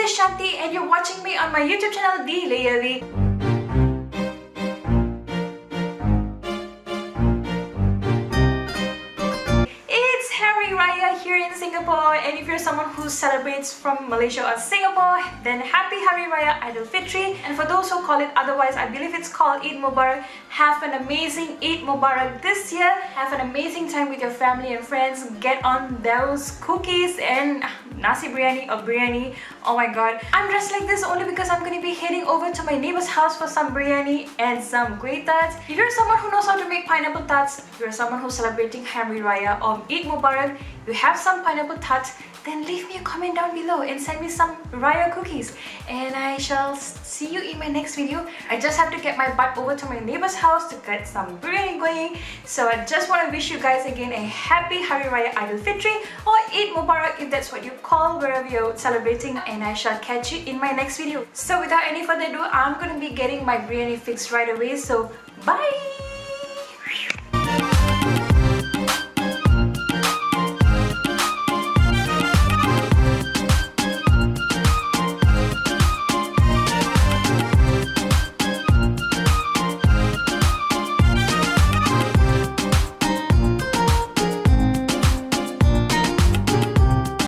is Shanti and you're watching me on my YouTube channel, The Layerly. It's Hari Raya here in Singapore, and if you're someone who celebrates from Malaysia or Singapore, then happy Hari Raya Aidilfitri. And for those who call it otherwise, I believe it's called Eid Mubarak. Have an amazing Eid Mubarak this year. Have an amazing time with your family and friends. Get on those cookies and nasi biryani or biryani. Oh my god, I'm dressed like this only because I'm going to be heading over to my neighbor's house for some biryani and some great tarts. If you're someone who knows how to make pineapple tarts, if you're someone who's celebrating Hari Raya or Eid Mubarak, you have some pineapple tarts, then leave me a comment down below and send me some Raya cookies, and I shall see you in my next video. I just have to get my butt over to my neighbor's house to get some biryani going. So I just want to wish you guys again a happy Hari Raya Aidilfitri or Eid Mubarak if that's what you call wherever you're celebrating, and I shall catch you in my next video. So without any further ado, I'm going to be getting my biryani fixed right away, so bye!